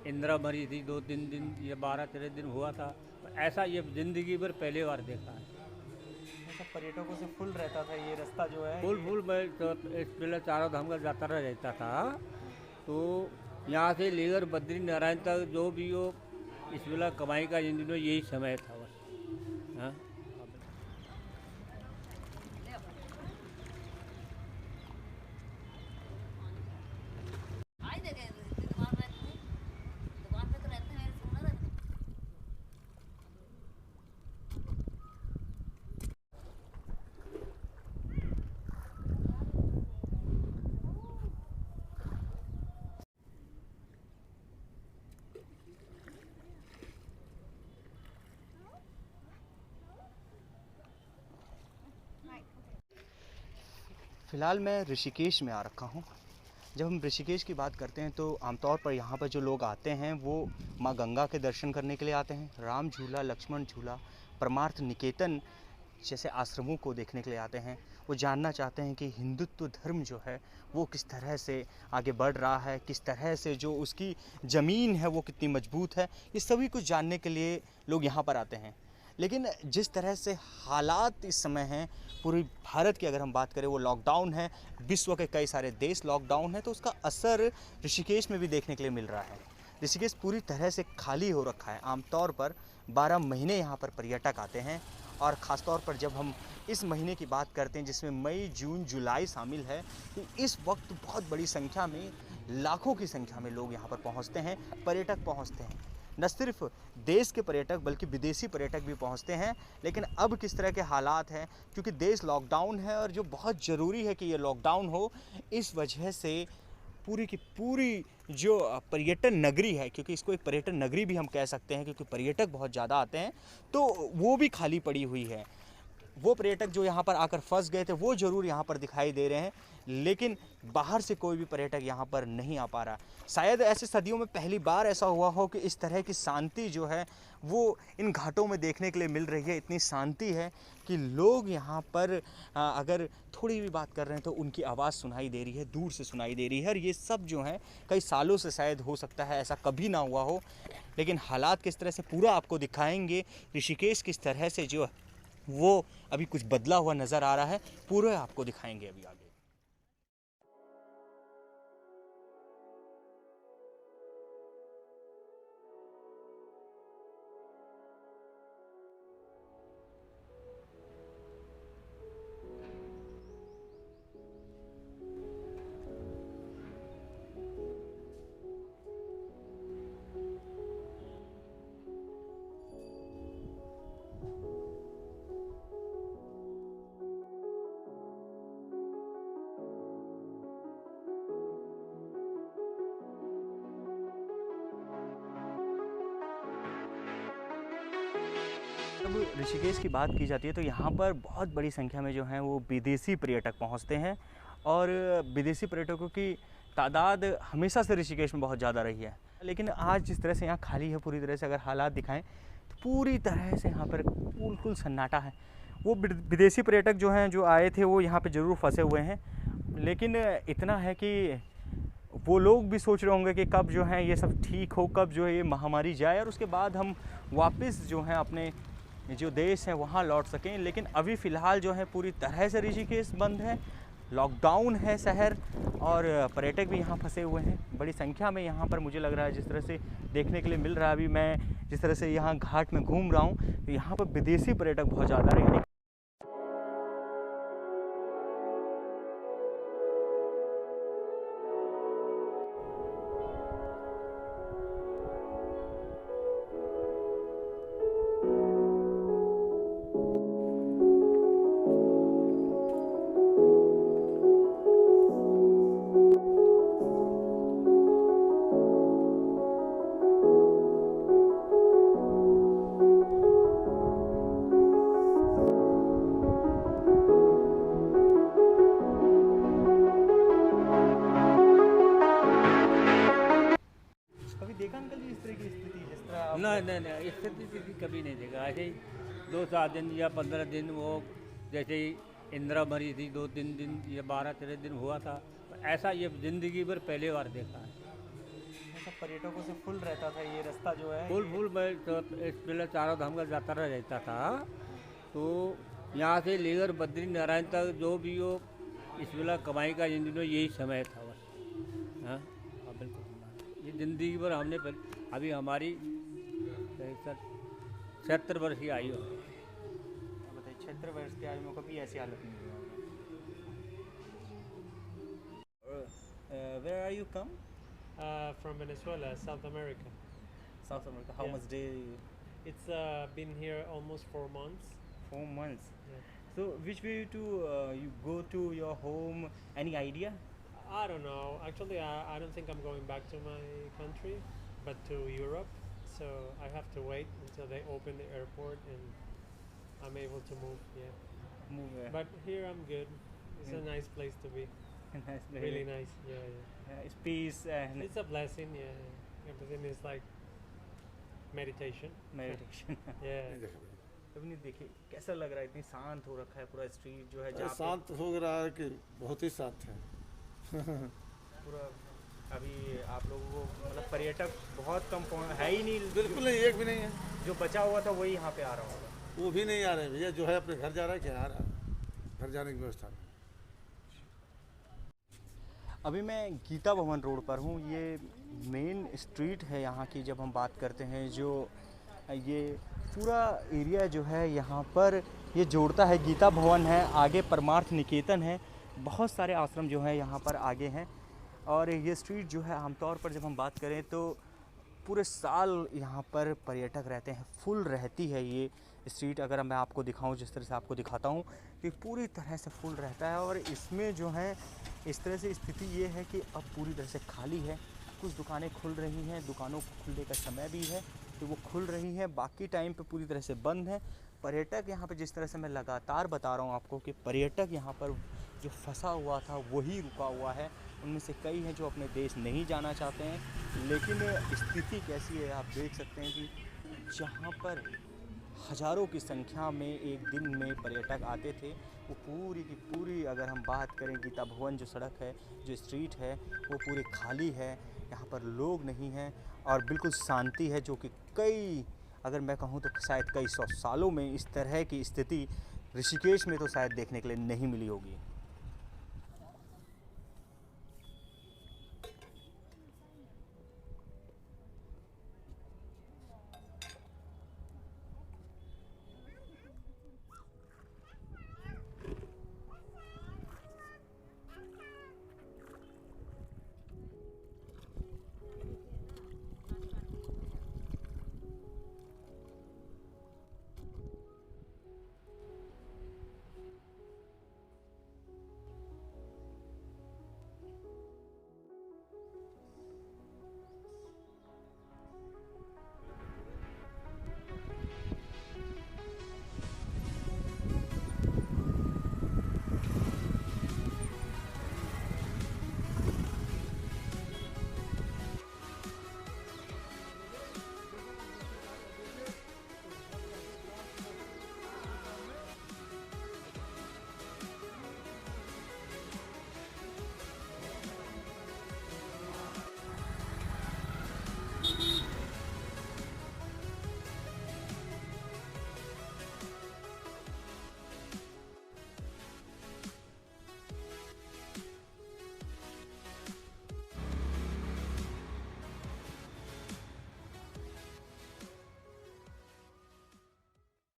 इंदिरा मरी थी 2-3 दिन या 12-13 दिन हुआ था। ऐसा ये ज़िंदगी भर पहली बार देखा है। ऐसा पर्यटकों से फुल रहता था ये रास्ता जो है फुल ये। फुल मैं तो इस पहले चारों धाम का यात्रा रहता था। तो यहाँ से लेकर बद्री नारायण तक जो भी हो, इस वेला कमाई का जिंदगी में यही समय था बस। हाँ। फ़िलहाल मैं ऋषिकेश में आ रखा हूँ। जब हम ऋषिकेश की बात करते हैं तो आमतौर पर यहाँ पर जो लोग आते हैं वो माँ गंगा के दर्शन करने के लिए आते हैं, राम झूला, लक्ष्मण झूला, परमार्थ निकेतन जैसे आश्रमों को देखने के लिए आते हैं। वो जानना चाहते हैं कि हिंदुत्व धर्म जो है वो किस तरह से आगे बढ़ रहा है, किस तरह से जो उसकी ज़मीन है वो कितनी मजबूत है। ये सभी कुछ जानने के लिए लोग यहाँ पर आते हैं। लेकिन जिस तरह से हालात इस समय हैं पूरी भारत की अगर हम बात करें, वो लॉकडाउन है, विश्व के कई सारे देश लॉकडाउन है, तो उसका असर ऋषिकेश में भी देखने के लिए मिल रहा है। ऋषिकेश पूरी तरह से खाली हो रखा है। आमतौर पर 12 महीने यहाँ पर पर्यटक आते हैं और ख़ास तौर पर जब हम इस महीने की बात करते हैं जिसमें मई, जून, जुलाई शामिल है, तो इस वक्त बहुत बड़ी संख्या में, लाखों की संख्या में लोग यहाँ पर पहुँचते हैं, पर्यटक पहुँचते हैं। न सिर्फ देश के पर्यटक बल्कि विदेशी पर्यटक भी पहुंचते हैं। लेकिन अब किस तरह के हालात हैं, क्योंकि देश लॉकडाउन है और जो बहुत ज़रूरी है कि ये लॉकडाउन हो, इस वजह से पूरी की पूरी जो पर्यटन नगरी है, क्योंकि इसको एक पर्यटन नगरी भी हम कह सकते हैं क्योंकि पर्यटक बहुत ज़्यादा आते हैं, तो वो भी खाली पड़ी हुई है। वो पर्यटक जो यहाँ पर आकर फंस गए थे वो ज़रूर यहाँ पर दिखाई दे रहे हैं, लेकिन बाहर से कोई भी पर्यटक यहाँ पर नहीं आ पा रहा। शायद ऐसे सदियों में पहली बार ऐसा हुआ हो कि इस तरह की शांति जो है वो इन घाटों में देखने के लिए मिल रही है। इतनी शांति है कि लोग यहाँ पर अगर थोड़ी भी बात कर रहे हैं तो उनकी आवाज़ सुनाई दे रही है, दूर से सुनाई दे रही है। और ये सब जो है कई सालों से शायद हो सकता है ऐसा कभी ना हुआ हो। लेकिन हालात किस तरह से पूरा आपको दिखाएंगे, ऋषिकेश किस तरह से जो वो अभी कुछ बदला हुआ नज़र आ रहा है, पूरे आपको दिखाएंगे अभी आगे। जब ऋषिकेश की बात की जाती है तो यहाँ पर बहुत बड़ी संख्या में जो हैं वो विदेशी पर्यटक पहुँचते हैं और विदेशी पर्यटकों की तादाद हमेशा से ऋषिकेश में बहुत ज़्यादा रही है। लेकिन आज जिस तरह से यहाँ खाली है, पूरी तरह से अगर हालात दिखाएं तो पूरी तरह से यहाँ पर बिल्कुल सन्नाटा है। वो विदेशी पर्यटक जो हैं जो आए थे वो यहाँ पर ज़रूर फंसे हुए हैं, लेकिन इतना है कि वो लोग भी सोच रहे होंगे कि कब जो है ये सब ठीक हो, कब जो है ये महामारी जाए और उसके बाद हम वापस जो है अपने जो देश है वहाँ लौट सकें। लेकिन अभी फ़िलहाल जो है पूरी तरह से ऋषिकेश बंद है, लॉकडाउन है शहर, और पर्यटक भी यहाँ फंसे हुए हैं बड़ी संख्या में। यहाँ पर मुझे लग रहा है जिस तरह से देखने के लिए मिल रहा है, अभी मैं जिस तरह से यहाँ घाट में घूम रहा हूँ तो यहाँ पर विदेशी पर्यटक बहुत ज़्यादा रहे। कभी देखा अंकल जी इस तरह की स्थिति जिस तरह नहीं नहीं नहीं, स्थिति कभी नहीं देखा। ऐसे ही 2-7 दिन या 15 दिन वो जैसे ही इंदिरा मरी थी 2-3 दिन या 12-13 दिन हुआ था। ऐसा ये ज़िंदगी भर पहली बार देखा है। ऐसा हमेशा पर्यटकों से फुल रहता था ये रास्ता जो है? फुल मैं तो इस पहले चारों धाम का यात्रा रहता था, तो यहाँ से लेकर बद्री नारायण तक जो भी हो इस वेला कमाई का इन दिनों यही समय था बस। हाँ हाँ, बिल्कुल। ये ज़िंदगी भर हमने अभी हमारी 76 वर्ष की आयु है। बताइए 76 वर्ष की आयु में कभी ऐसी हालत नहीं हुई। Where are you come? From Venezuela, South America. South America. How Yeah. much day? It's been here almost 4 months. 4 months. Yeah. So which way to you go to your home? Any idea? I don't know. Actually, I don't think I'm going back to my country, but to Europe. So I have to wait until they open the airport and I'm able to move. Yeah. Move. But here I'm good. It's a Yeah. nice place to be. Nice place. Really nice. Yeah, yeah. It's peace and It's a blessing. Yeah. Yeah. Everything is like meditation. meditation. Yeah. कभी नहीं देखी, कैसा लग रहा है? इतनी शांत हो रखा है पूरा स्ट्रीट जो है जहाँ पे शांत हो रहा है कि बहुत ही शांत है। पूरा अभी आप लोगों को मतलब पर्यटक बहुत कम है ही नहीं, बिल्कुल नहीं, एक भी नहीं है। जो बचा हुआ था वही यहाँ पे आ रहा होगा। वो भी नहीं आ रहे हैं भैया, जो है अपने घर जा रहा है क्या आ रहा है, घर जाने की व्यवस्था नहीं। अभी मैं गीता भवन रोड पर हूँ। ये मेन स्ट्रीट है यहाँ की। जब हम बात करते हैं जो ये पूरा एरिया जो है यहाँ पर ये जोड़ता है, गीता भवन है, आगे परमार्थ निकेतन है, बहुत सारे आश्रम जो हैं यहाँ पर आगे हैं। और ये स्ट्रीट जो है आमतौर पर जब हम बात करें तो पूरे साल यहाँ पर पर्यटक रहते हैं, फुल रहती है ये स्ट्रीट। अगर मैं आपको दिखाऊं, जिस तरह से आपको दिखाता हूँ, तो पूरी तरह से फुल रहता है। और इसमें जो है इस तरह से स्थिति ये है कि अब पूरी तरह से खाली है। कुछ दुकानें खुल रही हैं, दुकानों को खुलने का समय भी है तो वो खुल रही हैं, बाकी टाइम पे पूरी तरह से बंद है। पर्यटक यहाँ पे, जिस तरह से मैं लगातार बता रहा हूँ आपको कि पर्यटक यहाँ पर जो फंसा हुआ था वही रुका हुआ है। उनमें से कई हैं जो अपने देश नहीं जाना चाहते हैं। लेकिन स्थिति कैसी है आप देख सकते हैं कि जहाँ पर हज़ारों की संख्या में एक दिन में पर्यटक आते थे, वो पूरी की पूरी, अगर हम बात करें गीता भवन जो सड़क है, जो स्ट्रीट है, वो पूरी खाली है। यहाँ पर लोग नहीं हैं और बिल्कुल शांति है, जो कि कई, अगर मैं कहूँ तो शायद कई 100 सालों में इस तरह की स्थिति ऋषिकेश में तो शायद देखने के लिए नहीं मिली होगी।